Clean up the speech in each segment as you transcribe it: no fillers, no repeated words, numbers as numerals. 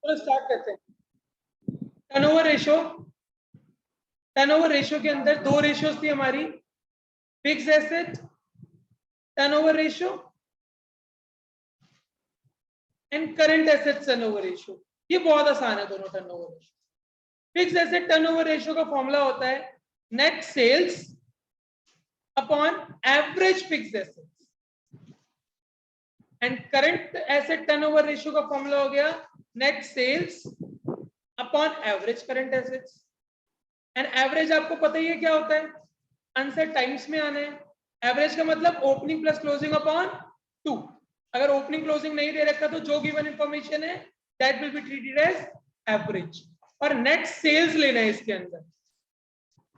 चलो स्टार्ट करते हैं। टर्नओवर रेशो, टर्नओवर रेशो के अंदर दो रेशियोज थी हमारी, fix asset turnover ratio and current asset turnover ratio. ये बहुत आसान है दोनों turnover ratio. Fix asset turnover ratio का फॉर्मूला होता है net sales upon average fix assets, and current asset turnover ratio का फॉर्मूला हो गया net sales upon average current assets. And average आपको पता ही है क्या होता है, आंसर टाइम्स में आना है। एवरेज का मतलब ओपनिंग प्लस क्लोजिंग अपॉन 2। अगर ओपनिंग क्लोजिंग नहीं दे रखा तो जो गिवन इंफॉर्मेशन है that will be treated as average. और नेट सेल्स लेना है। इसके अंदर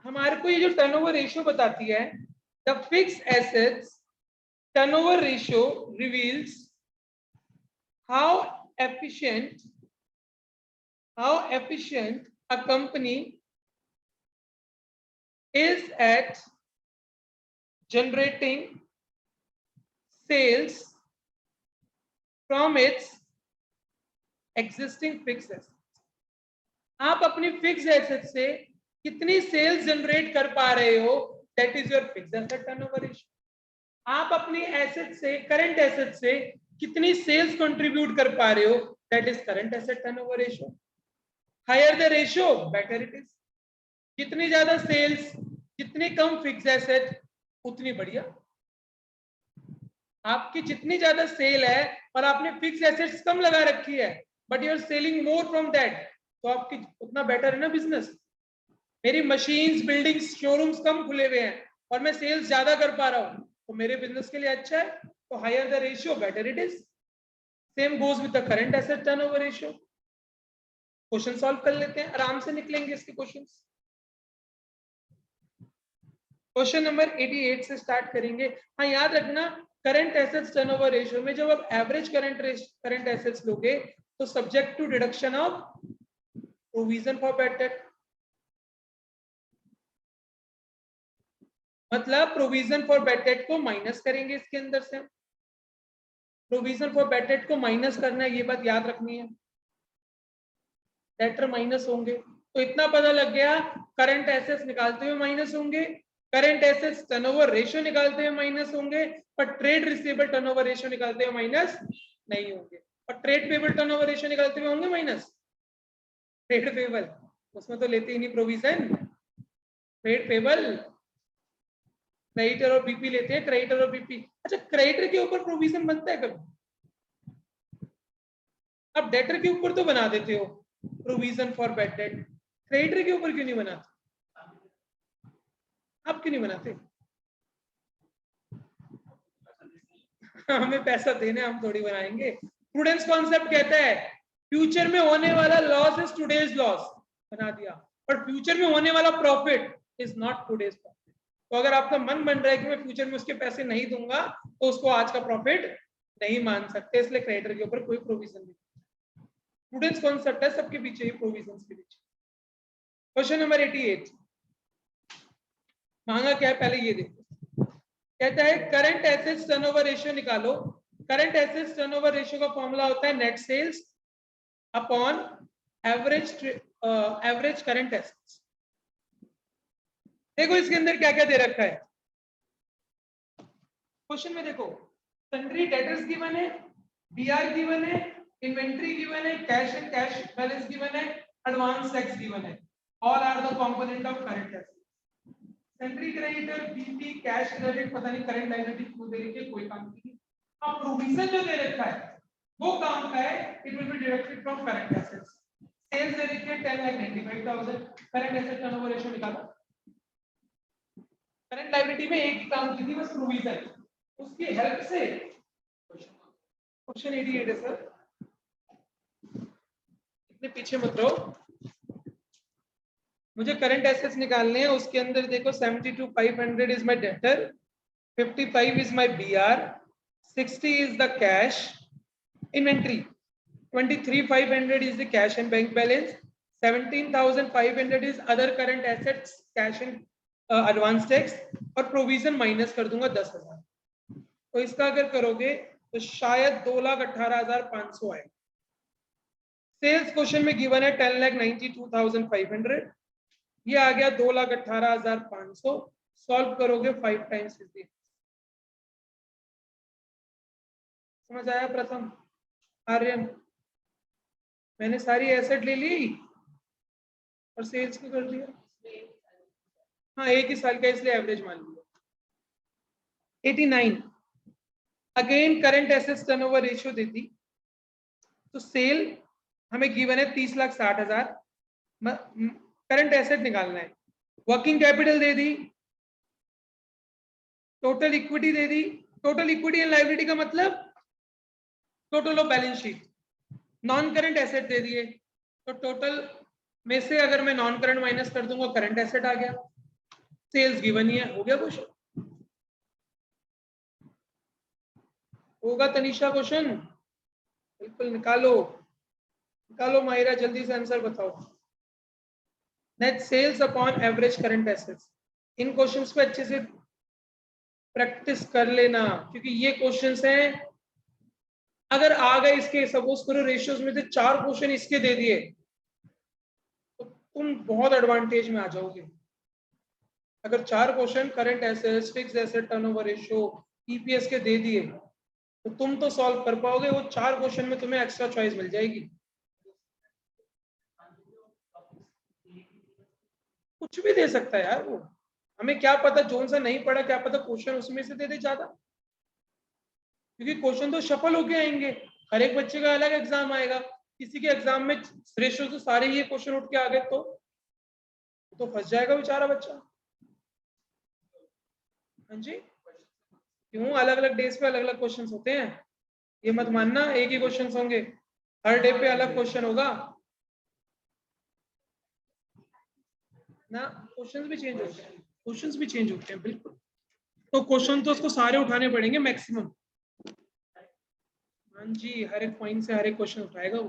हमारे को ये जो टर्नओवर रेशियो बताती है, the fix assets turnover ratio reveals how efficient a company is at generating sales from its existing fixed assets। आप अपनी फिक्स एसेट से कितनी सेल्स जनरेट कर पा रहे हो, that is your fix asset turnover ratio. आप अपनी एसेट से, करंट एसेट से कितनी सेल्स कंट्रीब्यूट कर पा रहे हो, that is current asset turnover ratio. Higher the ratio better it is. जितनी ज्यादा सेल्स, जितनी कम फिक्स एसेट, उतनी बढ़िया। आपकी जितनी ज्यादा सेल है और आपने फिक्स एसेट्स कम लगा रखी है but you are selling more from that, तो आपकी उतना बेटर है ना बिजनेस। मेरी मशीन्स, बिल्डिंग्स, शोरूम्स कम खुले हुए हैं और मैं सेल्स ज्यादा कर पा रहा हूं, तो मेरे बिजनेस के लिए अच्छा है। तो higher the ratio better it is. Same goes with the current asset turnover ratio. Question solve कर लेते हैं, आराम से निकलेंगे इसके क्वेश्चंस। क्वेश्चन नंबर 88 से स्टार्ट करेंगे। हाँ, याद रखना करंट एसेट्स टर्नओवर रेशियो में जब आप एवरेज करंट एसेट्स लोगे तो subject to deduction of provision for bad debt. मतलब प्रोविजन फॉर बैड डेट को माइनस करेंगे इसके अंदर से। प्रोविजन फॉर बैड डेट को माइनस करना है, ये बात याद रखनी है। डेटर माइनस होंगे तो इतना पता लग गया, करंट एसेट्स निकालते हुए माइनस होंगे, करंट एसेट्स टर्नओवर रेशियो निकालते हुए माइनस होंगे, पर ट्रेड रिसीवेबल टर्नओवर रेशियो निकालते हुए माइनस नहीं होंगे। और ट्रेड पेबल टर्नओवर रेशियो निकालते हुए होंगे माइनस। ट्रेड पेबल उसमें तो लेते ही नहीं प्रोविजन। ट्रेड पेबल क्रेडिटर और बीपी लेते हैं, क्रेडिटर और बीपी। अच्छा, क्रेडिटर के ऊपर प्रोविजन बनता है कभी? अब डेटर के ऊपर तो बना देते हो provision for bad date, creditor के ऊपर क्यों नहीं बनाते? आप क्यों नहीं बनाते? हमें पैसा देने, हम थोड़ी बनाएंगे। प्रूडेंस कॉन्सेप्ट कहता है फ्यूचर में होने वाला लॉस इज टुडेज लॉस, बना दिया। पर फ्यूचर में होने वाला profit is not today's profit. तो अगर आपका मन बन रहा है कि मैं फ्यूचर में उसके पैसे नहीं दूंगा तो उसको आज का प्रॉफिट नहीं मान सकते, इसलिए क्रेडिटर के ऊपर कोई प्रोविजन नहीं। प्रूडेंस कॉन्सेप्ट है सबके पीछे, ही प्रोविजन के पीछे। क्वेश्चन नंबर 88 मांगा क्या है, पहले ये देखो। कहता है करंट एसेट्स टर्नओवर रेशियो निकालो। करंट एसेट्स टर्नओवर रेशियो का फॉर्मूला होता है net sales upon average current assets. देखो इसके अंदर क्या क्या दे रखा है क्वेश्चन में। देखो सन्ड्री डेटर्स गिवन है, बीआर गिवन है, इन्वेंट्री गिवन है, cash and cash balance given है, एडवांस टैक्स गिवन है। All are the component of current assets. Sundry creditor, BP, cash credit, पता नहीं करंट लायबिलिटी क्यों दे रखी है, कोई काम नहीं। अब प्रोविजन जो दे रखा है वो काम का है, it will be deducted from current assets. Sales दे रखी है 10,95,000, करंट एसेट टर्नओवर रेशियो निकालो। करंट लायबिलिटी में एक ही काम की थी, बस प्रोविजन, उसकी हेल्प से क्वेश्चन 88 है सर, इतने पीछे मत रहो। मुझे करंट एसेट्स निकालने हैं, उसके अंदर देखो 72,500 is my debtor, 55 is my BR, 60 is the cash inventory, 23,500 is the cash and bank balance, 17,500 is other current assets, cash and advance tax, और प्रोविजन माइनस कर दूंगा 10,000। तो इसका अगर करोगे तो शायद 2,18,500 आए। सेल्स क्वेश्चन में गिवन है 10,92,500, ये आ गया 2,18,500। सॉल्व करोगे 5 टाइम्स इज द, समझ आया प्रथम? आर्यन, मैंने सारी एसेट ले ली और सेल्स को कर दिया। हाँ, एक ही साल का इसलिए एवरेज मान लिया। 89 again current assets turnover ratio देती, तो सेल हमें गिवन है 30,60,000, करंट एसेट निकालना है। वर्किंग कैपिटल दे दी, टोटल इक्विटी दे दी। टोटल इक्विटी एंड लायबिलिटी का मतलब total of balance sheet. Non current asset दे दिए, तो टोटल में से अगर मैं नॉन करंट माइनस कर दूंगा करंट एसेट आ गया। सेल्स गिवन ही है, हो गया क्वेश्चन। होगा तनिषा क्वेश्चन? बिल्कुल निकालो, निकालो माहिरा, जल्दी से आंसर बताओ। Net sales upon average current assets, इन क्वेश्चंस पे अच्छे से प्रैक्टिस कर लेना, क्योंकि ये क्वेश्चंस हैं, अगर आ गए इसके, सपोज करो रेशियोज में से 4 क्वेश्चन इसके दे दिए, तो तुम बहुत एडवांटेज में आ जाओगे। अगर 4 question current assets, fixed asset turnover ratio, EPS के दे दिए, तो तुम तो सॉल्व कर पाओगे। वो 4 क्वेश्चन में तुम्हें एक्स्ट्रा चॉइस मिल जाएगी। कुछ भी दे सकता है यार वो, हमें क्या पता जोन सा नहीं पड़ा, क्या पता क्वेश्चन उसमें से दे दे ज्यादा, क्योंकि क्वेश्चन तो शफल होके आएंगे। हर एक बच्चे का अलग एग्जाम आएगा, किसी के एग्जाम में रेशियो से सारे ये क्वेश्चन उठ के आ गए तो फंस जाएगा बेचारा बच्चा। हाँ जी, क्यों? अलग अलग डेज पे अलग अलग क्वेश्चंस होते हैं, ये मत मानना एक ही क्वेश्चंस होंगे, हर डे पे अलग क्वेश्चन होगा ना। क्वेश्चंस भी चेंज होते हैं, क्वेश्चंस भी चेंज होते हैं, बिल्कुल। तो क्वेश्चन तो उसको सारे उठाने पड़ेंगे मैक्सिमम। हाँ जी, हर एक पॉइंट से हर एक क्वेश्चन उठाएगा वो।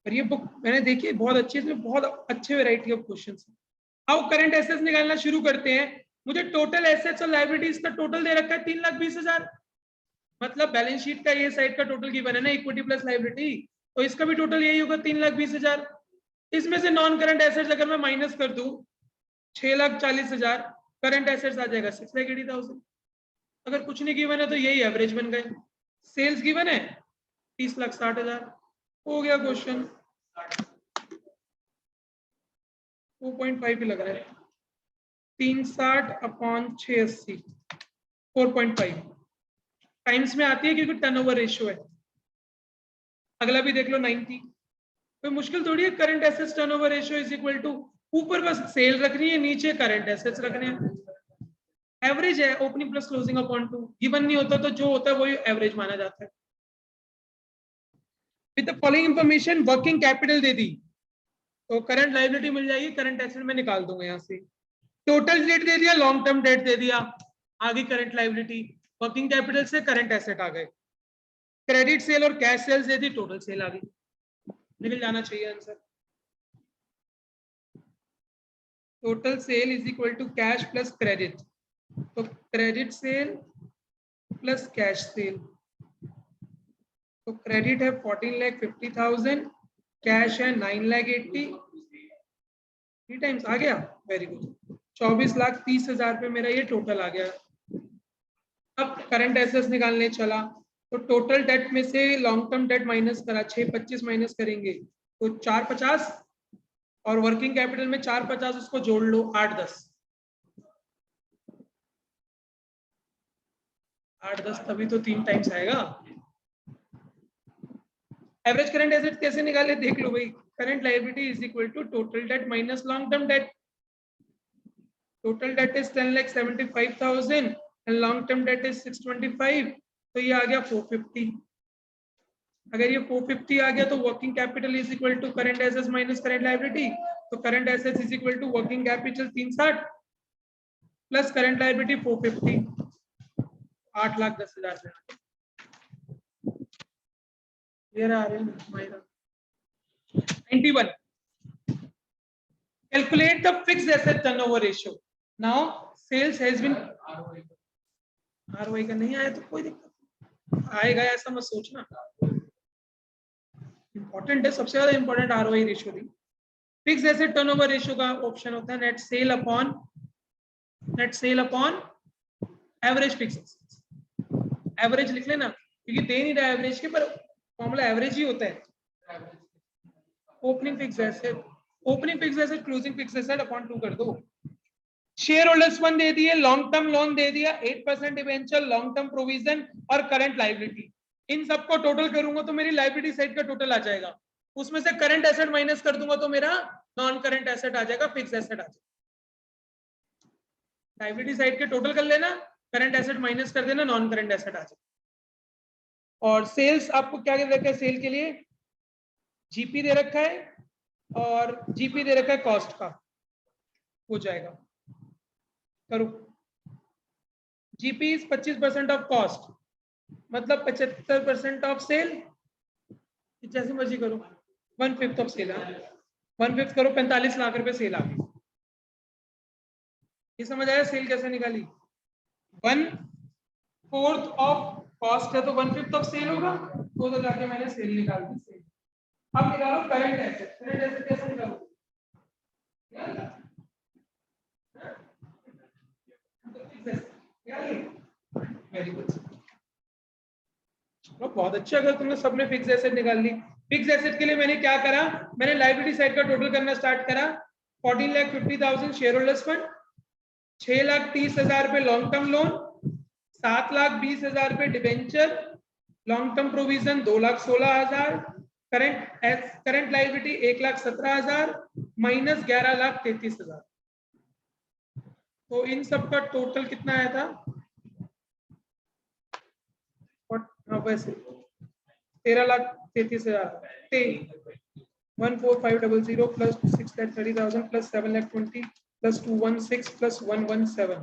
पर ये बुक मैंने देखी, बहुत अच्छी, इसमें बहुत अच्छे वैरायटी ऑफ क्वेश्चंस हैं। अब करंट एसेट्स निकालना शुरू करते हैं। मुझे टोटल एसेट्स और लायबिलिटीज का टोटल दे रखा है 3,20,000, मतलब बैलेंस शीट का ये साइड का टोटल गिवन है ना, इक्विटी प्लस लायबिलिटी, तो इसका भी टोटल यही होगा 3,20,000। इसमें से नॉन करंट एसेट्स अगर मैं माइनस कर दूं 6,40,000, करंट एसेट्स आ जाएगा 6,80,000। अगर कुछ नहीं गिवन है तो यही एवरेज बन गए। सेल्स गिवन है 30,60,000, हो गया क्वेश्चन। 4.5 ही लग रहा है, 360/680, 4.5 टाइम्स में आती है क्योंकि टर्नओवर रेशियो है। अगला भी देख लो 90, कोई मुश्किल थोड़ी है। Current assets turnover ratio is equal to, ऊपर बस सेल रखनी है, नीचे करंट एसेट्स रखने हैं। एवरेज है, opening plus closing upon 2, given नहीं होता तो जो होता है वही एवरेज माना जाता है। With the following information working capital दे दी, तो करंट लायबिलिटी मिल जाएगी, करंट एसेट में निकाल दूंगा यहाँ से। टोटल डेट दे दिया, लॉन्ग टर्म डेट दे दिया, आगे करंट लायबिलिटी, वर्किंग कैपिटल से करंट एसेट आ गए। क्रेडिट सेल और कैश सेल्स दे दी, टोटल सेल आ गई, निकल जाना चाहिए answer. Total sale is equal to cash plus credit, तो credit sale plus cash sale, तो क्रेडिट है 14,50,000, कैश है 9,80,000, 3 टाइम्स आ गया, वेरी गुड। 24,30,000 पे मेरा ये टोटल आ गया। अब करंट एसेट्स निकालने चला, तो टोटल डेट में से लॉन्ग टर्म डेट माइनस करा, 625 माइनस करेंगे तो 450, और वर्किंग कैपिटल में 450 उसको जोड़ लो, 810, 810 तभी तो 3 टाइम्स आएगा। एवरेज करंट एसेट कैसे निकाले देख लो भाई, current liability is equal to total debt minus long term debt. Total debt is 10,75,000 and long term debt is 625, तो ये आ गया 450। अगर ये 450 आ गया तो working capital is equal to current assets minus current liability, तो current assets is equal to working capital 360 plus current liability 450, 8,10,000 से क्लियर आ रहे हैं। 91 calculate the fixed asset turnover ratio. Now sales has been, ROI का नहीं आया तो कोई दिक्कत, आएगा ऐसा मत सोचना। इंपॉर्टेंट है, सबसे ज्यादा इंपॉर्टेंट आरओआई रेशियो थी। फिक्स एसेट टर्नओवर रेशियो का ऑप्शन होता है net cell upon average fix assets. Average लिख लेना क्योंकि दे नहीं रहा एवरेज के, पर फॉर्मूला एवरेज ही होता है। Opening fix asset closing fix asset upon 2 कर दो। शेयर होल्डर्स फंड दे दिए, लॉन्ग टर्म लोन दे दिया, 8% डिवेंचर, लॉन्ग टर्म प्रोविजन और करंट लायबिलिटी। इन सबको टोटल करूंगा तो मेरी लायबिलिटी साइड का टोटल आ जाएगा। उसमें से करंट एसेट माइनस कर दूंगा तो मेरा नॉन करंट एसेट आ जाएगा, फिक्स एसेट आ जाएगा। लायबिलिटी साइड के टोटल कर लेना, करंट एसेट माइनस कर देना, नॉन करंट एसेट आ जाएगा। और सेल्स आपको क्या दे रखा है, सेल के लिए जीपी दे रखा है और जीपी दे रखा है कॉस्ट का, हो जाएगा। करो, जीपी इज 25% ऑफ कॉस्ट, मतलब 75% ऑफ सेल, जैसे मर्जी करो। 1/5 ऑफ सेल, 1/5 करो, 45 लाख रुपए सेल आ गई। ये समझ आया सेल कैसे निकाली? 1/4 ऑफ कॉस्ट है तो 1/5 ऑफ सेल होगा, तो जाके मैंने सेल निकाल दी। सेल अब निकालो करंट एसेट। करंट एसेट कैसे निकालो? वेरी गुड, बहुत अच्छा। अगर तुमने सबने फिक्स एसेट निकाल ली। फिक्स एसेट के लिए मैंने क्या करा, मैंने लायबिलिटी साइड का टोटल करना स्टार्ट करा। 14,50,000 शेयर होल्डर्स फंड, 6,30,000 रुपए लॉन्ग टर्म लोन, 7,20,000 रुपए debenture, long term provision 2,16,000, current liability 1,17,000 minus 11,33,000। तो इन सब का टोटल कितना आया था? वैसे 13,33,000। 14500 प्लस 6,30,000 प्लस 7,20,000 प्लस 216 प्लस 117,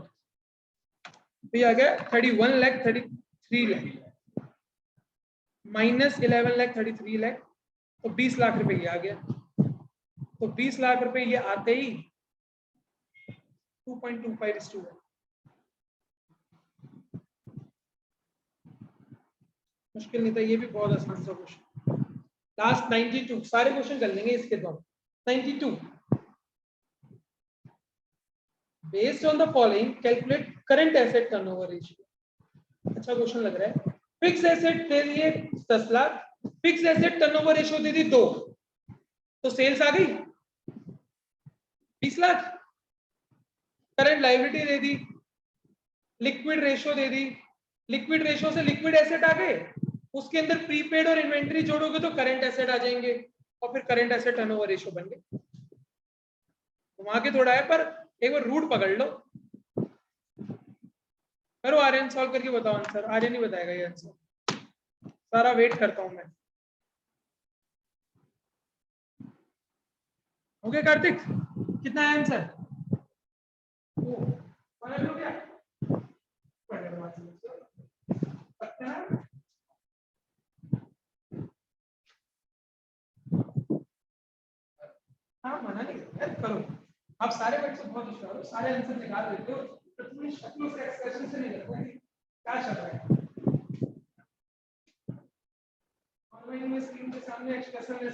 तो ये आ गया 31,33,000 माइनस 11,33,000, तो 20 लाख रुपए ये आ गया। तो 20 लाख रुपए ये आते ही 2.25:1। मुश्किल नहीं था, ये भी बहुत आसान सा क्वेश्चन। लास्ट 92, सारे क्वेश्चन कर लेंगे इसके तो। 92, based on the following calculate current asset turnover ratio. अच्छा क्वेश्चन लग रहा है। फिक्स एसेट दे दिए 10 lakh, fix asset turnover ratio दे दी 2, तो सेल्स आ गई 20 लाख। करंट लायबिलिटी दे दी, लिक्विड रेशियो दे दी, लिक्विड रेशियो से लिक्विड एसेट आ गए, उसके अंदर प्रीपेड और इन्वेंट्री जोड़ोगे तो करंट एसेट आ जाएंगे, और फिर करंट एसेट टर्नओवर रेशियो बन गए। घुमा के थोड़ा है, पर एक बार रूट पकड़ लो। करो आर्यन, सॉल्व करके बताओ आंसर। आर्यन ही बताएगा ये आंसर, सारा वेट करता हूं मैं। ओके कार्तिक, कितना है आंसर? हाँ मना नहीं करता, करो। आप सारे बच्चे बहुत होशियार हो, सारे आंसर निकाल देते हो, तो तुम्हें शक्लों से एक्सप्रेशन से नहीं लगता है क्या चल रहा है। ऑनलाइन में स्क्रीन के सामने एक्सप्रेशन है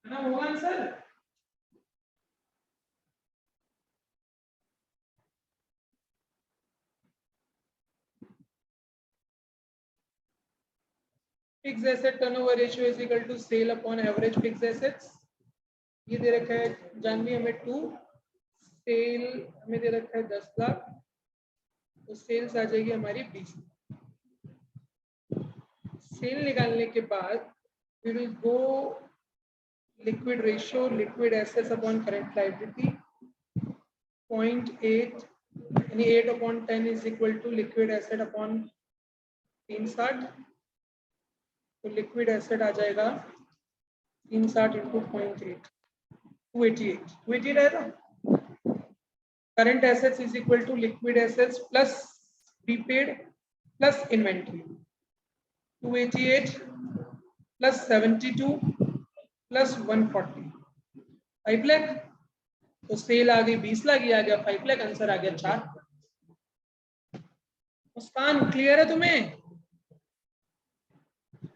ना, होगा answer. Fix asset turnover ratio is equal to sale upon average fix assets. ये दे रखा है जानवी हमें 2, सेल हमें दे रखा है 10 लाख, तो सेल्स आ जाएगी हमारी 20। सेल निकालने के बाद we will go liquid ratio, liquid assets upon current liability 0.8, यानी 8/10 is equal to liquid asset upon 360, तो लिक्विड एसेट आ जाएगा 360 into 0.8, 288 आएगा। Current assets is equal to liquid assets plus prepaid plus inventory, 288 plus 72 plus 140, 5 lakh. तो sale आ गई 20 लाख, ये आ गया 5 lakh, answer आ गया 4। मुस्कान क्लियर है तुम्हें?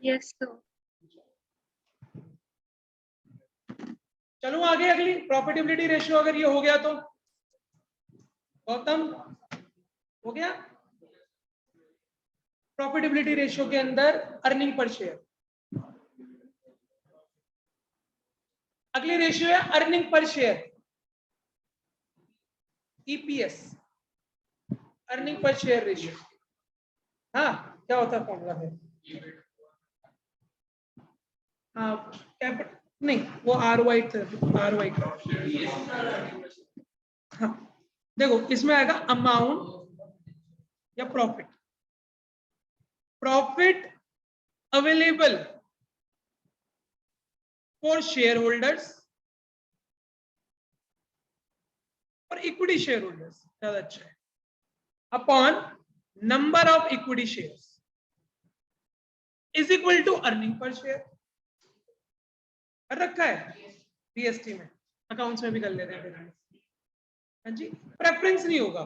Yes, sir. चलो आगे, अगली प्रॉफिटेबिलिटी रेशियो अगर ये हो गया तो गौतम हो गया। प्रॉफिटेबिलिटी रेशियो के अंदर अर्निंग पर शेयर, अगली रेशियो है earning per share, EPS, earning per share ratio. हाँ क्या होता है फॉर्मूला है? हाँ कैपिटल नहीं, वो ROI था, ROI का। हाँ देखो इसमें आएगा अमाउंट या profit, profit available for shareholders और इक्विटी शेयर होल्डर्स, ज्यादा अच्छा है, upon number of equity shares is equal to earning per share. कर रखा है बीएसटी में, अकाउंट्स में भी कर लेते हैं। हाँ जी, प्रेफरेंस नहीं होगा,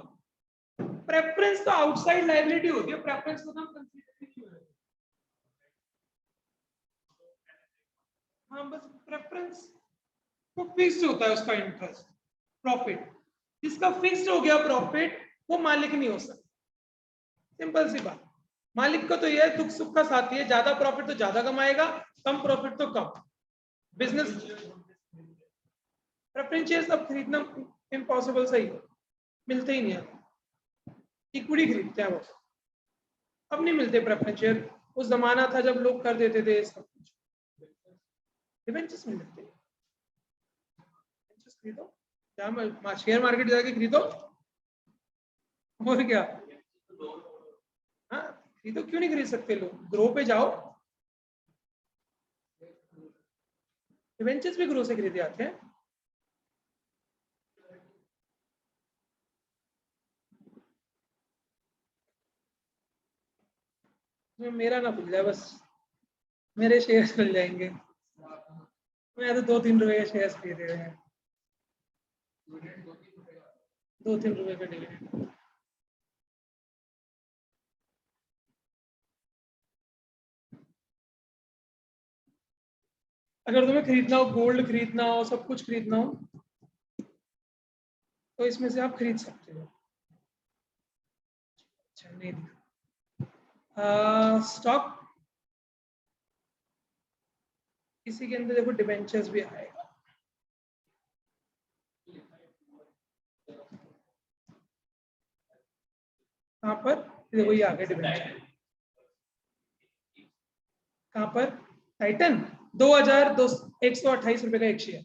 प्रेफरेंस तो आउटसाइड लायबिलिटी होती है, प्रेफरेंस को हम कंसीडर क्यों है? हाँ बस प्रेफरेंस को फिक्स्ड होता है उसका इंटरेस्ट, प्रॉफिट जिसका फिक्स्ड हो गया प्रॉफिट वो मालिक नहीं हो सकता, सिंपल सी बात। मालिक का तो यह है दुख सुख का साथी है, ज्यादा प्रॉफिट तो ज्यादा कमाएगा, कम प्रॉफिट तो कम। बिजनेस प्रेफरेंस शेयर्स अब खरीदना इम्पॉसिबल, सही है, मिलते ही नहीं है। इक्विटी खरीदते हैं वो, अब नहीं मिलते प्रेफरेंस शेयर। उस जमाना था जब लोग कर देते थे सब कुछ, डिबेंचर्स में मिलते हैं। खरीदो, क्या शेयर मार्केट जाके खरीदो, और क्या। हाँ खरीदो, क्यों नहीं खरीद सकते लोग? ग्रो पे जाओ, डिबेंचर्स भी ग्रो से खरीदे आते हैं। मेरा ना खुल जाए बस, मेरे शेयर्स खुल जाएंगे। मैं तो 2-3 रुपए के शेयर्स खरीदे हुए हैं, 2-3 रुपए का डिविडेंड। अगर तुम्हें खरीदना हो, गोल्ड खरीदना हो, सब कुछ खरीदना हो, तो इसमें से आप खरीद सकते हो। अच्छा नहीं दिखा स्टॉक, इसी के अंदर देखो डिबेंचर्स भी आएगा। कहाँ पर देखो ये आ गया डिबेंचर, कहाँ पर? टाइटन 2128 रुपए का एक शेयर।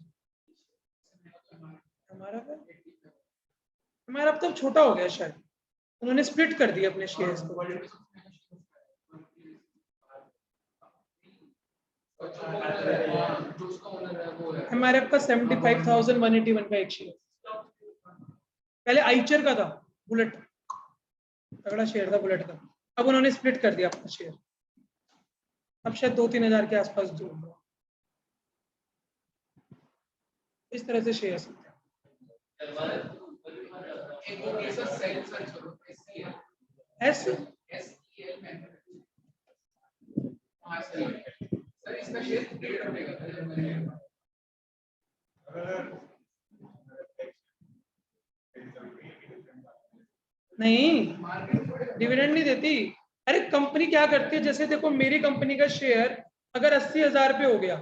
हमारा अब तो छोटा हो गया शायद, उन्होंने स्प्लिट कर दिया अपने शेयर्स को। हमारे आपका 75,181 का एक शेयर, पहले आइचर का था, बुलेट, तगड़ा शेयर था बुलेट का, अब उन्होंने स्प्लिट कर दिया अपना शेयर, अब शायद 2-3 हजार के आसपास जो इस तरह से शेयर एस नहीं, डिविडेंड नहीं देती। अरे कंपनी क्या करती है, जैसे देखो मेरी कंपनी का शेयर अगर 80,000 पे हो गया,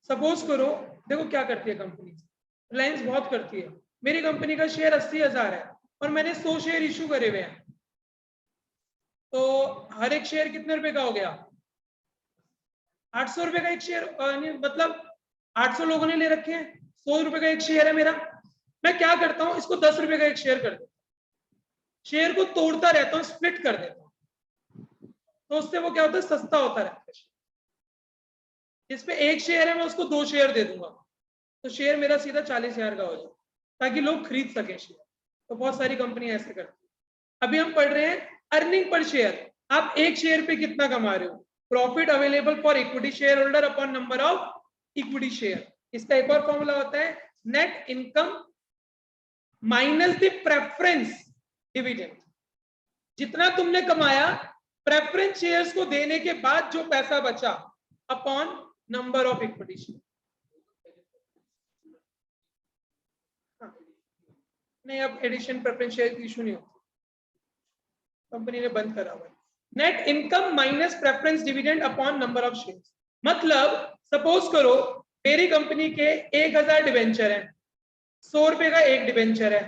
सपोज करो, देखो क्या करती है कंपनी, रिलायंस बहुत करती है। मेरी कंपनी का शेयर 80,000 है और मैंने 100 शेयर इशू करे हुए हैं, तो हर एक शेयर कितने रुपए का हो गया? 800 रुपए का एक शेयर, मतलब 800 लोगों ने ले रखे हैं, 100 रुपए का एक शेयर है मेरा। मैं क्या करता हूं, इसको 10 रुपए का एक शेयर कर देता हूं, शेयर को तोड़ता रहता हूं, स्प्लिट कर देता हूं, तो उससे वो क्या होता है, सस्ता होता रहता है। जिसपे एक शेयर है मैं उसको 2 शेयर दे दूंगा, तो शेयर मेरा सीधा 40,000 का हो जाए, ताकि लोग खरीद सके शेयर। तो बहुत सारी कंपनी ऐसे करती है। अभी हम पढ़ रहे हैं अर्निंग पर शेयर, आप एक शेयर पे कितना कमा रहे हो, profit available for equity share holder upon number of equity share. इसका एक और फॉर्मूला होता है net income minus the preference dividend. जितना तुमने कमाया प्रेफरेंस शेयर्स को देने के बाद जो पैसा बचा upon number of equity share. नहीं, अब एडिशन प्रेफरेंस शेयर की इशू नहीं होती, कंपनी ने बंद करा हुआ है। Net income minus preference dividend upon number of shares. मतलब सपोज करो मेरी कंपनी के 1000 डिवेंचर है, 100 रुपए का एक डिवेंचर है,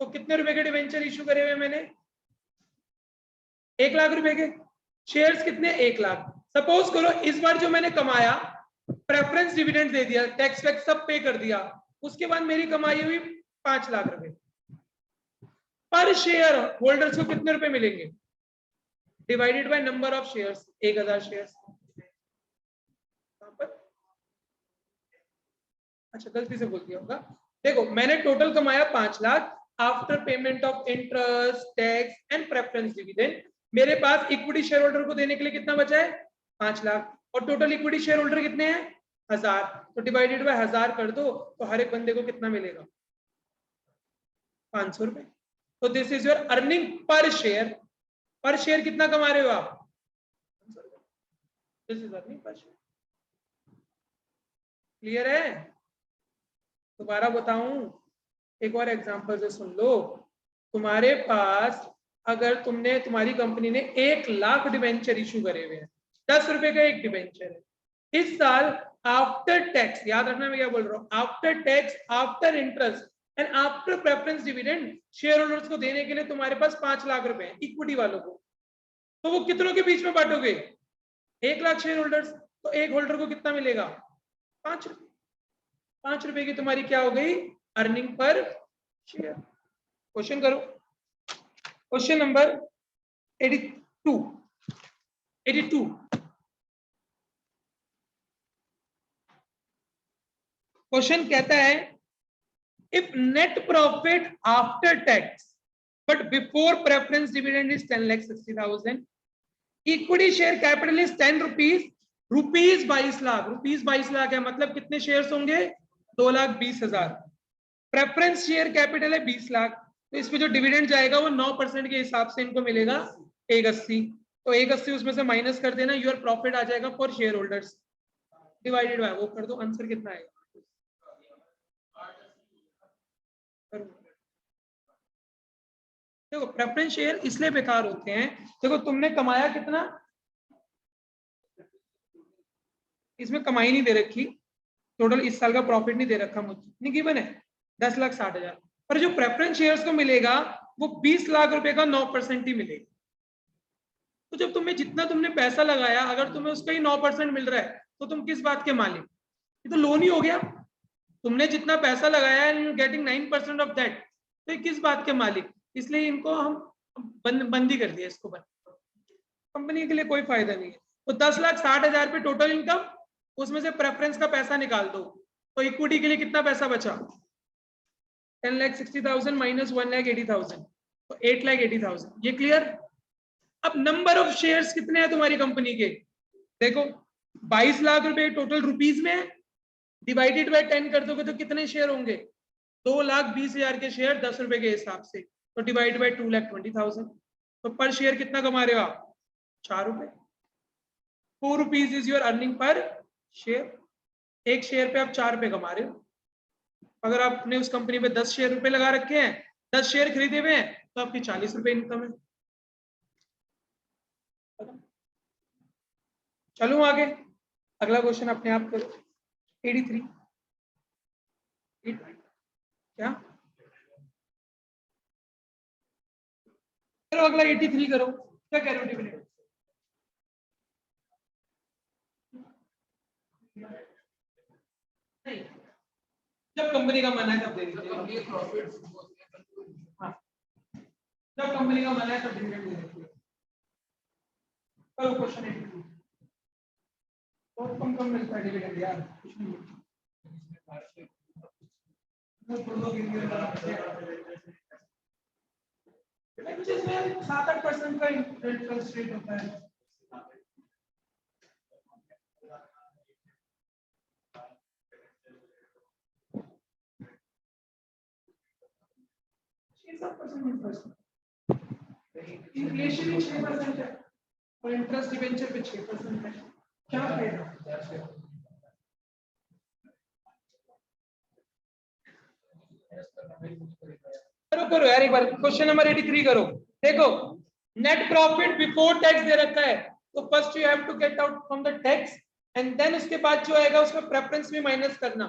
तो कितने रुपए के डिवेंचर इशू करे हुए मैंने? 1 लाख रुपए के। शेयर्स कितने? 1 लाख। सपोज करो इस बार जो मैंने कमाया, प्रेफरेंस डिविडेंड दे दिया, टैक्स वैक्स सब पे कर दिया, उसके बाद मेरी कमाई हुई 5 लाख रुपए। पर शेयर होल्डर्स को कितने रुपए मिलेंगे? Divided by number of shares, 1000 shares. अच्छा, गलती से बोल दिया होगा। देखो मैंने टोटल कमाया 5 lakh after payment of interest, tax and preference dividend. मेरे पास इक्विटी शेयर होल्डर को देने के लिए कितना बचा है? 5 लाख। और टोटल इक्विटी शेयर होल्डर कितने हैं? 1000। तो डिवाइडेड बाय 1000 कर दो, तो हर एक बंदे को कितना मिलेगा? 500 रुपए। तो this is your earning per share. पर शेयर कितना कमा रहे हो आप? This is earning per share. Clear है? दोबारा बताऊं, एक और एग्जांपल से सुन लो। तुम्हारे पास अगर तुम्हारी कंपनी ने 1 लाख डिवेंचर इशू करे हुए हैं, 10 रुपए का एक डिवेंचर है। इस साल आफ्टर टैक्स, याद रखना मैं क्या बोल रहा हूं, after tax, after interest and after preference dividend share holders को देने के लिए तुम्हारे पास 5 लाख रुपए हैं इक्विटी वालों को। तो वो कितनों के बीच में बांटोगे? 1 लाख शेयर होल्डर्स, तो एक होल्डर को कितना मिलेगा? 5 रुपए। 5 रुपए की तुम्हारी क्या हो गई? Earning per share. क्वेश्चन करो। Question number 82। क्वेश्चन कहता है if net profit after tax but before preference dividend is 10,60,000, equity share capital is 10 rupees, rupees 22 lakh. Rupees 22 lakh है मतलब कितने शेयर्स होंगे? 2,20,000। प्रेफरेंस शेयर कैपिटल है 20 लाख, तो इसमें जो डिविडेंड जाएगा वो 9% के हिसाब से इनको मिलेगा 180। तो 180 उसमें से माइनस कर देना, योर प्रॉफिट आ जाएगा for share holders divided by, वो कर दो, आंसर कितना आएगा? देखो प्रेफरेंस शेयर इसलिए बेकार होते हैं, देखो तुमने कमाया कितना, इसमें कमाई नहीं दे रखी, टोटल इस साल का प्रॉफिट नहीं दे रखा मुझे, नहीं गिवन है 10,60,000, पर जो प्रेफरेंस शेयर्स को मिलेगा वो 20 लाख रुपए का 9% ही मिलेगा। तो जब तुम्हें जितना तुमने पैसा लगाया अगर तुम्हें उसका ही 9% मिल रहा है तो तुम किस बात के मालिक? ये तो लोन ही हो गया। तुमने जितना पैसा लगाया and you getting 9% of that, तो ये किस बात के मालिक? इसलिए इनको हम बंदी कर दिया, इसको बंद। कंपनी के लिए कोई फायदा नहीं है। तो 10,60,000 पे टोटल इनकम, उसमें से प्रेफरेंस का पैसा निकाल दो, तो इक्विटी के लिए कितना पैसा बचा? 10,60,000 माइनस 1,80,000, तो 8,80,000। ये क्लियर? अब नंबर ऑफ शेयर्स कितने हैं तुम्हारी कंपनी के? देखो 22 लाख रुपए टोटल रुपीज में है, डिवाइडेड बाय 10 कर दोगे तो कितने शेयर होंगे? 2,20,000 के शेयर 10 रुपए के हिसाब से, तो डिवाइड बाय 2,20,000। तो पर शेयर कितना कमा रहे हो आप? 4 रुपए। 4 rupees is your earning per share. एक शेयर पे आप 4 रुपए कमा रहे हो। अगर आपने उस कंपनी पे 10 शेयर रुपए लगा रखे हैं, 10 शेयर खरीदे हुए हैं, तो आपकी 40 रुपए इनकम है। चलूं आगे, अगला क्वेश्चन अपने आप करो। 83 क्या करो? अगला 83 करो। क्या कह रहे हो डिविडेंड? नहीं, जब कंपनी का मन है तब दे दीजिए। हाँ, जब कंपनी का मन है तब डिविडेंड दे दीजिए। करो क्वेश्चन 82। बहुत कम मिलता है डिविडेंड यार, कुछ नहीं मिलता। 7-8% का इंटरेस्ट रेट होता है। इन्फ्लेशन ही 6% है। और इंटरेस्ट डिबेंचर पे 6% है। क्या फायदा? करो करो यार एक बार, क्वेश्चन नंबर 83 करो। देखो नेट प्रॉफिट बिफोर टैक्स दे रखा है, तो first you have to get out from the tax and then उसके बाद जो आएगा उसमें प्रेफरेंस भी माइनस करना,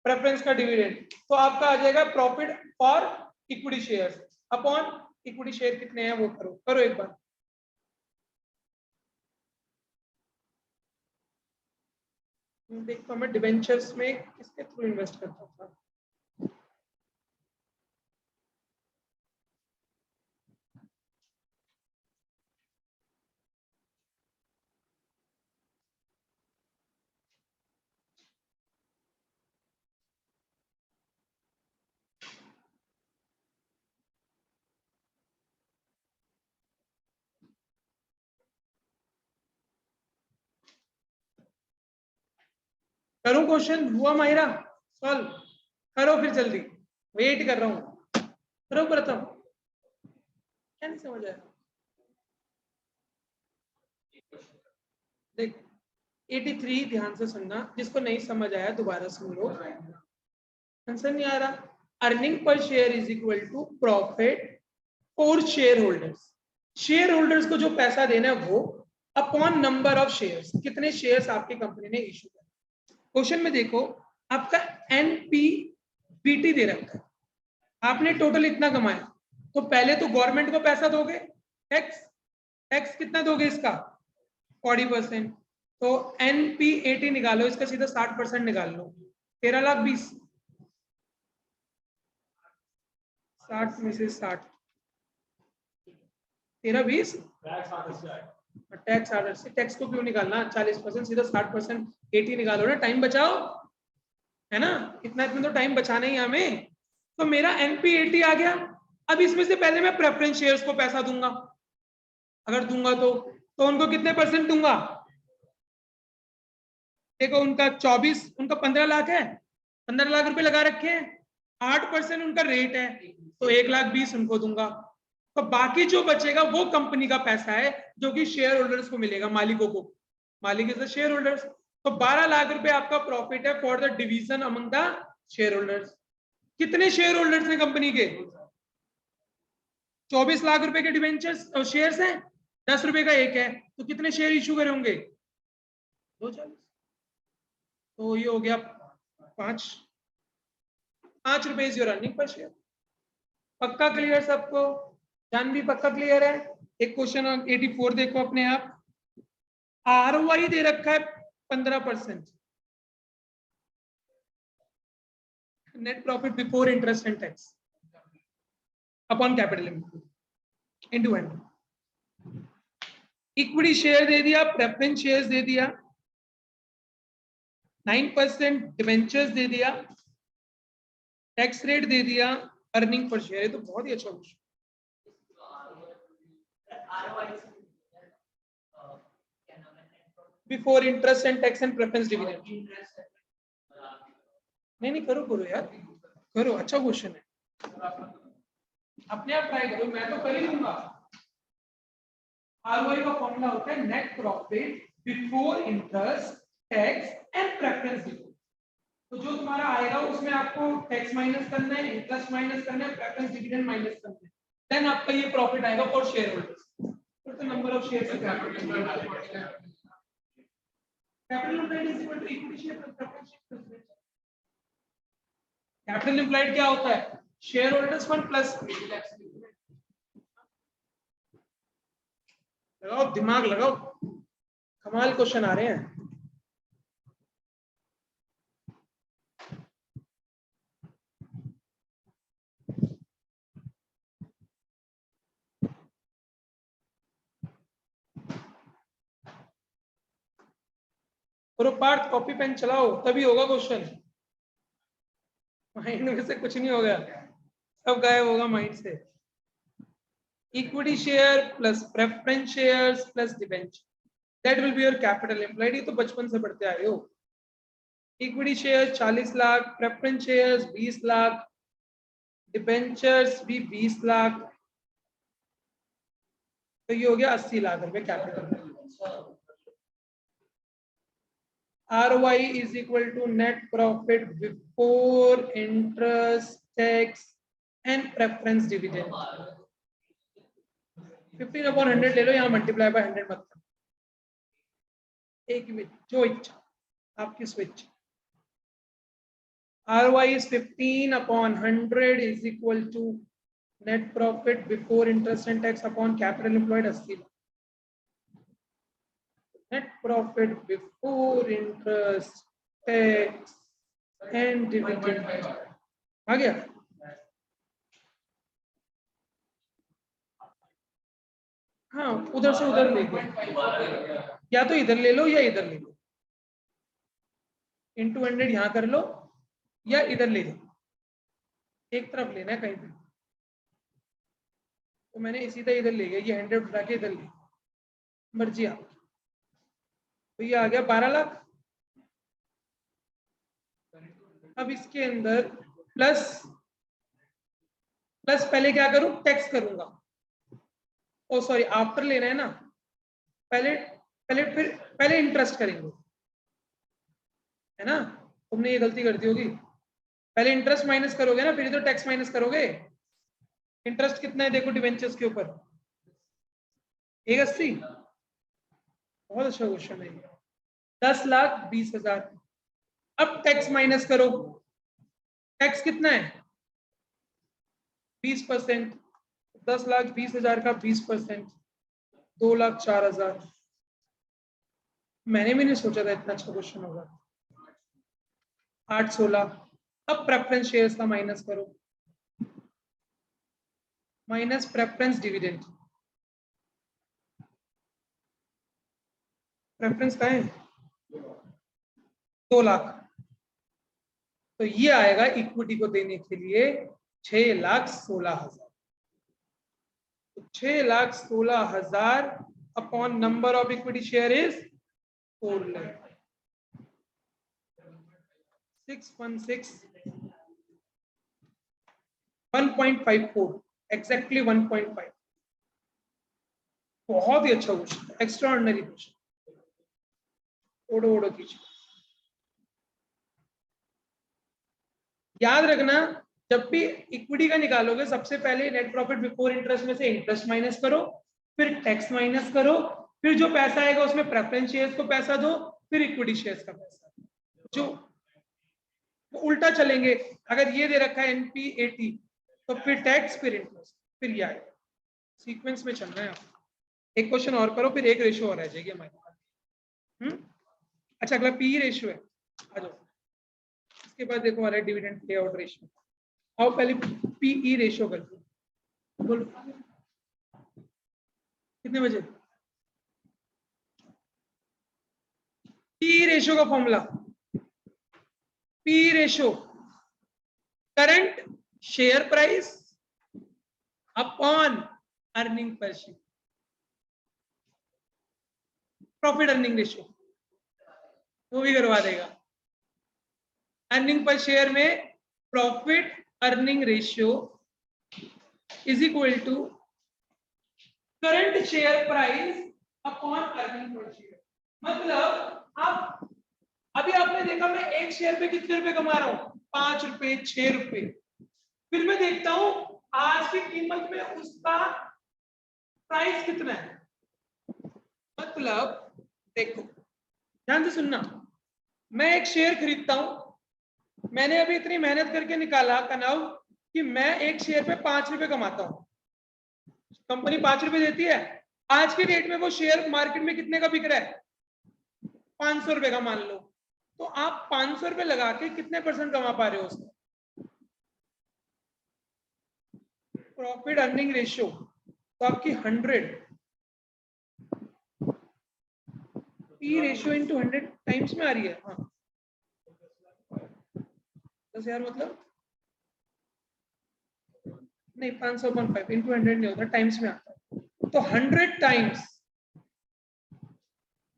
प्रेफरेंस का डिविडेंड, तो आपका आ जाएगा profit for equity shares upon equity share कितने हैं वो करो, करो एक बार। देखो मैं डिबेंचर्स में किसके थ्रू इन्वेस्ट करता था, करूं क्वेश्चन, हुआ माहिरा सॉल्व, करो फिर जल्दी, वेट कर रहा हूं, करो प्रथम, क्या नहीं समझ आया? देख 83 ध्यान से सुनना, जिसको नहीं समझ आया दोबारा सुन लो, आंसर नहीं आ रहा। Earning per share is equal to profit for shareholders, shareholders को जो पैसा देना है वो अपॉन नंबर ऑफ शेयर्स, कितने शेयर्स आपकी कंपनी ने इशू किया। क्वेश्चन में देखो आपका एनपीबीटी दे रखा है, आपने टोटल इतना कमाया, तो पहले तो गवर्नमेंट को पैसा दोगे, टैक्स, टैक्स कितना दोगे इसका 40%, तो एनपी80 निकालो, इसका सीधा 60% निकाल लो, 13,20,000, 60 में से 60, 13,20, टैक्स आर्डर से, टैक्स को क्यों निकालना 40%, सीधा 60%, 80 निकालो ना, टाइम बचाओ, है ना, इतना इतना तो टाइम बचाना ही हमें। तो मेरा एनपी80 आ गया। अब इसमें से पहले मैं प्रेफरेंस शेयर्स को पैसा दूंगा, अगर दूंगा तो उनको कितने परसेंट दूंगा, देखो उनका 24, उनका 15 लाख है, 15 लाख रुपए लगा रखे हैं, 8% उनका रेट है, तो 1,20,000 उनको दूंगा, तो बाकी जो बचेगा वो कंपनी का पैसा है जो कि शेयर होल्डर्स को मिलेगा, मालिकों को, मालिक इज द शेयर होल्डर्स, तो 12 लाख रुपए आपका प्रॉफिट है for the division among the share holders. कितने शेयर होल्डर्स हैं कंपनी के, 24 लाख रुपए के डिवेंचर्स शेयर्स हैं, 10 रुपए का एक है, तो कितने शेयर इशू करे होंगे 240, तो ये हो गया 5 रुपए is your earning per share. पक्का क्लियर सबको, जानवी पक्का क्लियर है? एक क्वेश्चन 84 देखो अपने आप, आरओआई दे रखा है 15%, net profit before interest and tax upon capital into N, equity share दे दिया, प्रेफरेंस शेयर्स दे दिया, 9% डिवेंचर्स दे दिया, टैक्स रेट दे दिया, अर्निंग पर शेयर, तो बहुत ही अच्छा question. Before interest and tax and preference dividend, नहीं करो करो यार, करो, अच्छा क्वेश्चन है, अपने आप ट्राई करो, मैं तो कर ही दूंगा। आरओआई का फॉर्मूला होता है net profit before interest tax and preference dividend, तो जो तुम्हारा आएगा उसमें आपको टैक्स माइनस करना है, इंटरेस्ट माइनस करना है, प्रेफरेंस डिविडेंड माइनस करना है, देन आपका ये प्रॉफिट आएगा फॉर शेयर होल्डर्स, फिर तो number of shares capital employed is equal to equity share plus preference share. Capital employed क्या होता है, शेयर होल्डर्स फंड प्लस, लगाओ दिमाग लगाओ, कमाल क्वेश्चन आ रहे हैं। और पार्थ कॉपी पेन चलाओ तभी होगा क्वेश्चन, माइंड में से कुछ नहीं होगा, सब गायब होगा माइंड से। Equity share plus preference shares plus debenture, that will be your capital employed, ये तो बचपन से पढ़ते आए हो। Equity share 40 lakh, preference shares 20 lakh, debentures भी 20 लाख, तो ये हो गया 80 लाख रुपए capital. ROI is equal to net profit before interest, tax and preference dividend। 15/100 ले लो, यहाँ मल्टीप्लाई बाय 100 मत करो, एक में जो इच्छा आपकी switch. ROI is 15/100 is equal to net profit before interest and tax upon capital employed 80 lakh. Net profit before interest, tax and dividend आ गया। हाँ, उधर से उधर ले लो, या तो इधर ले लो या इधर ले लो, इंटू 100 यहां कर लो या इधर ले लो, एक तरफ लेना है कहीं पे। तो मैंने सीधा इधर ले गया, ये 100 उठा के इधर ले, मर्जी आपकी। तो ये आ गया 12 लाख। अब इसके अंदर प्लस पहले क्या करूं, टैक्स करूंगा। ओ सॉरी, आफ्टर लेना है ना, पहले इंटरेस्ट करेंगे, है ना। तुमने ये गलती कर दी होगी, पहले इंटरेस्ट माइनस करोगे ना, फिर तो टैक्स माइनस करोगे। इंटरेस्ट कितना है देखो डिवेंचर्स के ऊपर, 180। बहुत अच्छा क्वेश्चन है, 10,20,000। अब टैक्स माइनस करो, टैक्स कितना है 20%, 10,20,000 का 20% 2,04,000। मैंने भी नहीं सोचा था इतना अच्छा क्वेश्चन होगा। 8/16। अब प्रेफरेंस शेयर्स का माइनस करो, माइनस प्रेफरेंस डिविडेंड। प्रेफरेंस का है 2 लाख, तो ये आएगा इक्विटी को देने के लिए 6,16,000। तो 6,16,000 upon number of equity share is 4 lakh. 616 1.54 exactly 1.5। बहुत ही अच्छा क्वेश्चन, एक्स्ट्राऑर्डिनरी क्वेश्चन। ओडो ओडो कीजिए। याद रखना, जब भी इक्विटी का निकालोगे सबसे पहले नेट प्रॉफिट बिफोर इंटरेस्ट में से इंटरेस्ट माइनस करो, फिर टैक्स माइनस करो, फिर जो पैसा आएगा उसमें प्रेफरेंस शेयर्स को पैसा दो, फिर इक्विटी शेयर्स का पैसा दो। जो उल्टा चलेंगे, अगर ये दे रखा है NP80 तो फिर टैक्स फिर इंटरेस्ट फिर ये आएगा, सीक्वेंस में चलना है आपको। एक क्वेश्चन और करो, फिर एक रेशियो और आ जाएगी हमारे पास। अच्छा, अगला पी रेशियो है, आ जाओ। इसके बाद देखो हमारा डिविडेंड पे आउट रेशियो। आओ पहले पीई रेशियो करते हैं। बोलो कितने बजे? पी रेशियो का formula, P ratio current share price upon earning per share, profit earning ratio वो भी करवा देगा। अर्निंग पर शेयर में profit earning ratio is equal to current share price upon earning per share. मतलब आप अभी आपने देखा मैं एक शेयर पे कितने रुपए कमा रहा हूं, 5 रुपए 6 रुपए। फिर मैं देखता हूं आज की कीमत में उसका प्राइस कितना है। मतलब देखो ध्यान से सुनना, मैं एक शेयर खरीदता हूं, मैंने अभी इतनी मेहनत करके निकाला कनाव कि मैं एक शेयर पे 5 रुपए कमाता हूं, कंपनी 5 रुपए देती है। आज के डेट में वो शेयर मार्केट में कितने का बिक रहा है, 500 रुपए का मान लो। तो आप 500 रुपए लगा के कितने % कमा पा रहे हो उसमें? प्रॉफिट अर्निंग रेशियो तो आपकी 100, पी रेशियो इंटू 100 टाइम्स में आ रही है। हाँ 10,000 मतलब नहीं, 500/5 इंटू 100 नहीं होता, टाइम्स में आता है। तो 100 times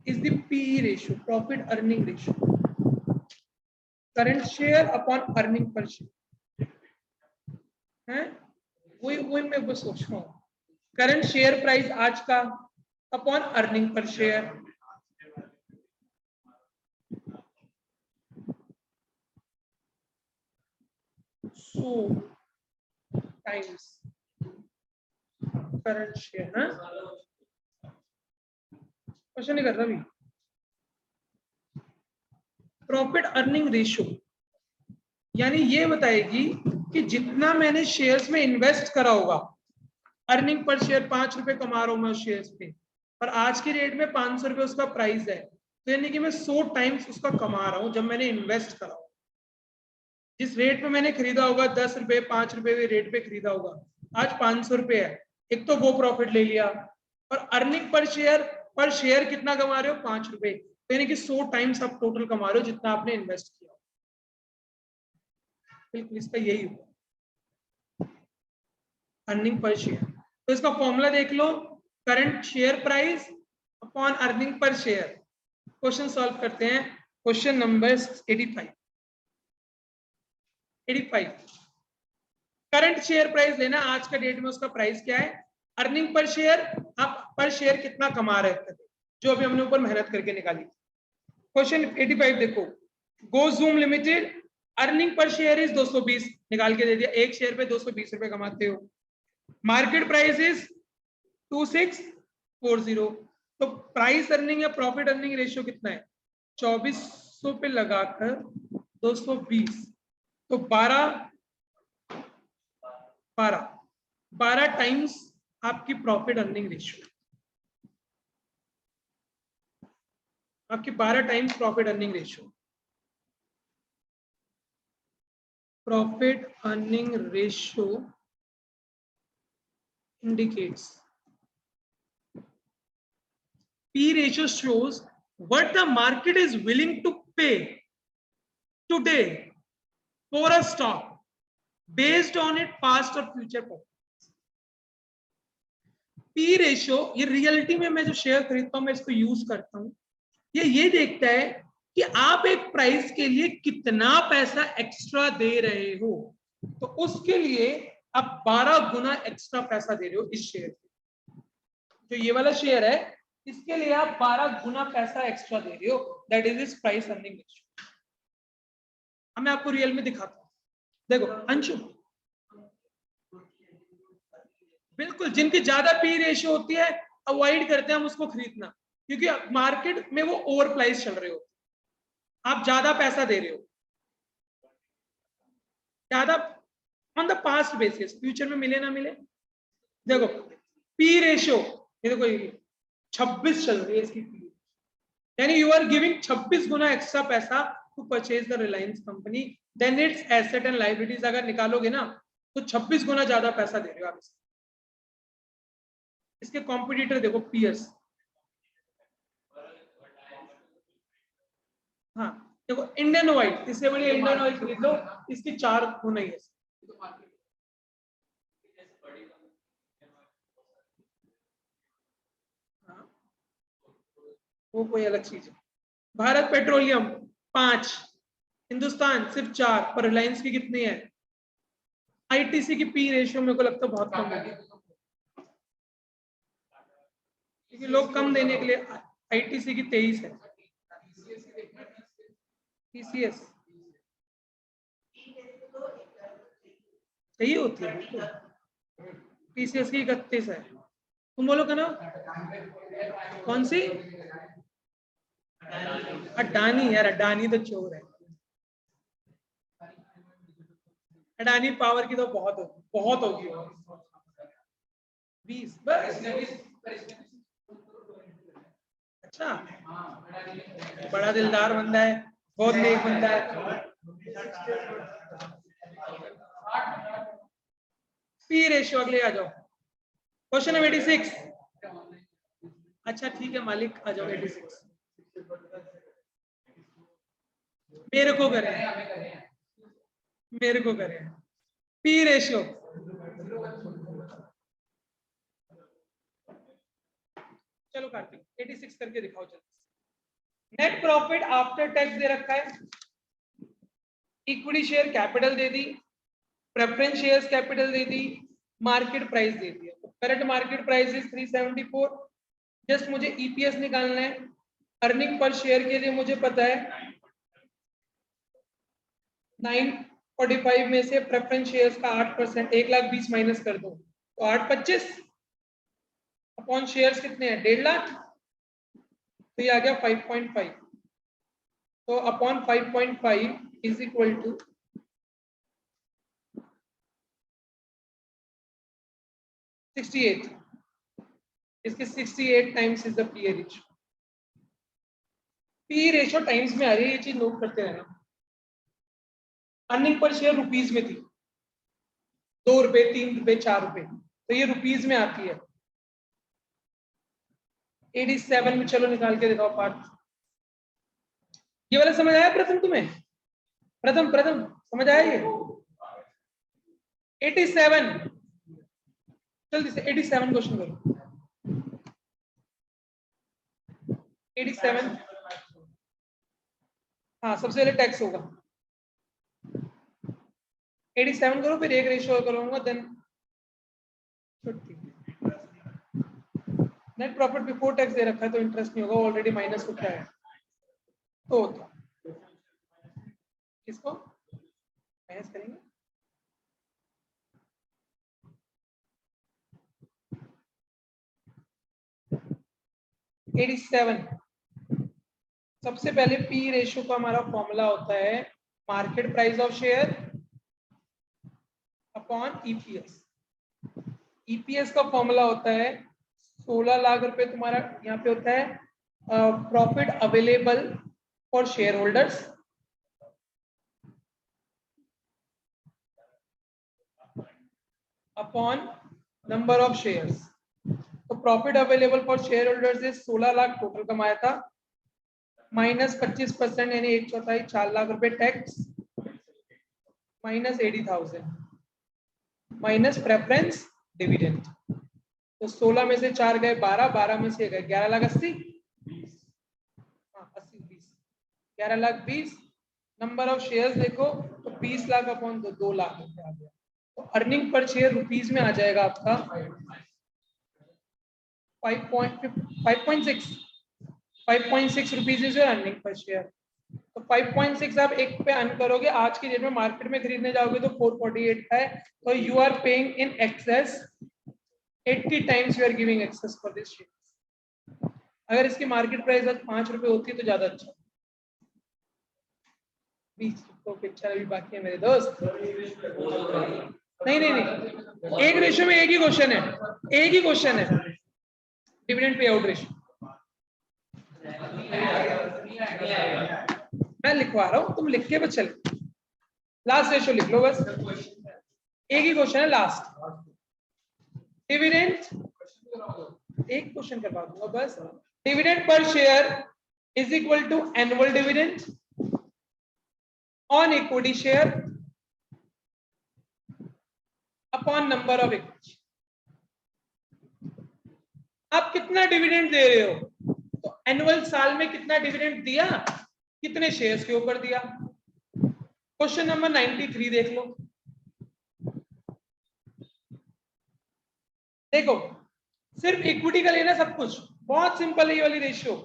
is the PE ratio, profit earning ratio, current share upon earning per share है। वही मैं बस सोच रहा हूँ, करंट शेयर प्राइस आज का अपॉन अर्निंग पर शेयर। सो टाइम्स करंट शेयर। क्वेश्चन नहीं कर रहा अभी। प्रॉफिट अर्निंग रेशियो यानी ये बताएगी कि जितना मैंने शेयर्स में इन्वेस्ट करा होगा, अर्निंग पर शेयर 5 रुपए कमा रहा हूं मैं शेयर्स पे, और आज की रेट में 500 रुपए उसका प्राइस है, तो यानी कि मैं 100 टाइम्स उसका कमा रहा हूं जब मैंने इन्वेस्ट करा होगा। जिस रेट पे मैंने खरीदा होगा 10 रुपए 5 रुपए के रेट पे खरीदा होगा, आज 500 रुपए है, एक तो वो प्रॉफिट ले लिया, और अर्निंग पर शेयर कितना कमा रहे हो 5 रुपए, तो यानी कि 100 टाइम्स आप टोटल कमा रहे हो जितना आपने इन्वेस्ट किया। बिल्कुल इसका यही होगा अर्निंग पर शेयर। तो इसका फॉर्मूला देख लो, current share price upon earning per share. Question solve करते हैं। Question number 85 current share price लेना, आज का डेट में उसका प्राइस क्या है, अर्निंग पर शेयर आप पर शेयर कितना कमा रहे थे, जो अभी हमने ऊपर मेहनत करके निकाली। क्वेश्चन 85 देखो, go zoom limited earning per share is 220, निकाल के दे दिया, एक शेयर पे 220 रुपए कमाते हो, मार्केट प्राइस इज 2640, तो प्राइस अर्निंग या प्रॉफिट अर्निंग रेशियो कितना है, 2400 पे लगाकर 220, तो 12 टाइम्स आपकी प्रॉफिट अर्निंग रेशियो, आपकी 12 times profit earning ratio. Profit earning ratio indicates P ratio shows what the market is willing to pay today for a stock based on its past or future performance. P ratio ये reality में मैं जो share खरीदता हूं मैं इसको use करता हूं, ये देखता है कि आप एक प्राइस के लिए कितना पैसा एक्स्ट्रा दे रहे हो, तो उसके लिए आप 12 गुना एक्स्ट्रा पैसा दे रहे हो इस शेयर पे। जो ये वाला शेयर है इसके लिए आप 12 गुना पैसा एक्स्ट्रा दे रहे हो, that is is price earning ratio. अब मैं आपको रियल में दिखाता हूं, देखो अंशु, बिल्कुल जिनकी ज्यादा पी रेशियो होती है अवॉइड करते हैं हम उसको खरीदना, क्योंकि मार्केट में वो ओवर प्राइस चल रहे हो, आप ज्यादा पैसा दे रहे हो, ज्यादा on the past basis, future में मिले ना मिले। देखो पी रेशियो, ये देखो 26 चल रही है इसकी पी, यानी यू आर गिविंग 26 गुना एक्स्ट्रा पैसा to purchase the Reliance company, then its asset and liabilities अगर निकालोगे ना तो 26 गुना ज्यादा पैसा दे रहे हो आप इसके कॉम्पिटिटर देखो पीएस। हाँ देखो इंडियन ऑयल, इससे बढ़िया इंडियन ऑयल खरीद लो, इसकी 4 गुना ही है। वो कोई अलग चीज है। भारत पेट्रोलियम 5, हिंदुस्तान सिर्फ 4, पर रिलायंस की कितनी है, आईटीसी की पी रेशियो मेरे को लगता है बहुत कम होगी, क्योंकि लोग कम देने के लिए, आईटीसी की 23 है, टीसीएस सही होती है, टीसीएस की 31 है। तुम बोलो का ना कौन सी, अडानी, यार अडानी तो चोर है, अडानी पावर की तो बहुत होगी 20 बस। अच्छा बड़ा दिलदार बंदा है, बहुत नेक बंदा है। पी रेशियो अगले आ जाओ, क्वेश्चन नंबर 86। अच्छा ठीक है मालिक, आ जाओ 86, मेरे को करें पी रेशियो, चलो कार्तिक 86 करके दिखाओ जल्दी। नेट प्रॉफिट आफ्टर टैक्स दे रखा है, इक्विटी शेयर कैपिटल दे दी, प्रेफरेंस शेयर्स कैपिटल दे दी, मार्केट प्राइस दे दिया, current market price is 374। Just मुझे ईपीएस निकालना है। अर्निंग पर शेयर के लिए मुझे पता है 945 में से प्रेफरेंस शेयर्स का 8%, 1,20,000 माइनस कर दो तो 825 अपॉन शेयर्स कितने हैं 1.5 लाख, तो ये आ गया 5.5। तो अपॉन 5.5 इज इक्वल टू 68। इसके 68 times is the P ratio. P ratio times में आ रही है, ये चीज नोट करते रहना। अर्निंग पर शेयर रुपीज में थी, 2 रुपए 3 रुपए 4 रुपए, तो ये रुपीज में आती है। 87 में चलो निकाल के दिखाओ पार्ट। ये वाला समझ आया प्रथम तुम्हें? प्रथम समझ आया ये? 87 जल्दी से 87 क्वेश्चन करो। 87 हाँ सबसे पहले टैक्स होगा। 87 करो, फिर एक रेशियो करूंगा, then net profit before tax दे रखा है तो इंटरेस्ट नहीं होगा, ऑलरेडी माइनस होता है। तो किसको माइनस करेंगे? सबसे पहले पी रेशियो का हमारा फॉर्मूला होता है market price of share upon EPS. EPS का फॉर्मूला होता है 16 लाख रुपए तुम्हारा यहाँ पे होता है profit available for shareholders upon number of shares. तो profit available for shareholders is 16 lakh total कमाया था, माइनस 25% यानी 1/4 4 लाख रुपए tax, minus 80,000 minus preference dividend. तो 16 में से 4 गए 12, 12 में से गए 11,80,000, हाँ 80 20 11,20,000। नंबर ऑफ शेयर्स देखो तो 20 लाख अपॉन 2 लाख रुपए आ गया। तो अर्निंग पर शेयर रुपीज में आ जाएगा आपका 5.6 rupees is your earning per share. तो 5.6 आप एक पे अर्न करोगे, आज की डेट में मार्केट में खरीदने जाओगे तो 448 का है, तो you are paying in excess 80 times you are giving excess for this share. अगर इसकी मार्केट प्राइस आज 5 रुपए होती है तो ज्यादा अच्छा। 20 तो पिक्चर अभी बाकी है मेरे दोस्त। नहीं एक रेशियो में एक ही क्वेश्चन है, डिविडेंड पे आउट रेशियो। मैं लिखवा रहा हूं, तुम लिख के बस चल। लास्ट रेशियो लिख लो बस, एक ही क्वेश्चन है लास्ट। डिविडेंड एक क्वेश्चन करवा दूंगा बस। Dividend per share is equal to annual dividend on equity share upon number of equity. आप कितना डिविडेंड दे रहे हो, तो एनुअल साल में कितना डिविडेंड दिया, कितने शेयर्स के ऊपर दिया। क्वेश्चन नंबर 93 देख लो। देखो सिर्फ इक्विटी का लेना सब कुछ, बहुत सिंपल है ये वाली ratio.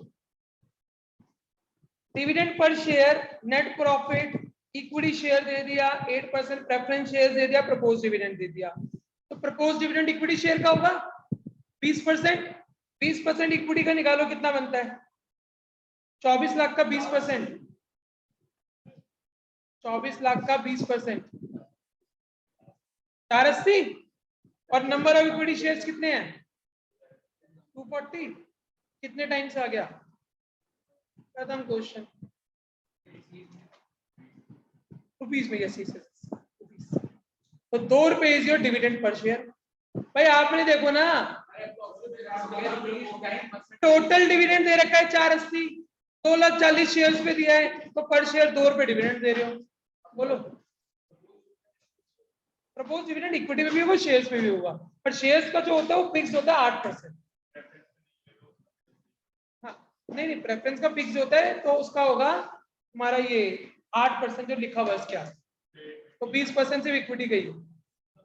Dividend per share, net profit, equity share दे दिया, 8% प्रेफरेंस शेयर दे दिया, प्रपोज डिविडेंड दे दिया। तो प्रपोज डिविडेंड इक्विटी शेयर का होगा 20%। 20% इक्विटी का निकालो कितना बनता है, 24 लाख का 20%, 24 लाख का 20%, 480। और नंबर ऑफ इक्विटी शेयर्स कितने हैं 240। कितने टाइम्स आ गया, प्रथम क्वेश्चन रुपीज में, तो 2 रुपए is your dividend per share. भाई आपने देखो ना, टोटल डिविडेंड दे रखा है 480, 2,40,000 शेयर्स पे दिया है, तो पर शेयर 2 रुपए डिविडेंड दे रहे हो। बोलो प्रपोज डिविडेंड इक्विटी में भी होगा, शेयर्स में भी होगा, पर शेयर्स का जो होता है वो फिक्स होता है 8%। हाँ नहीं प्रेफरेंस का फिक्स होता है, तो उसका होगा हमारा ये 8% जो लिखा हुआ है इसके आगे, तो 20% से इक्विटी गई।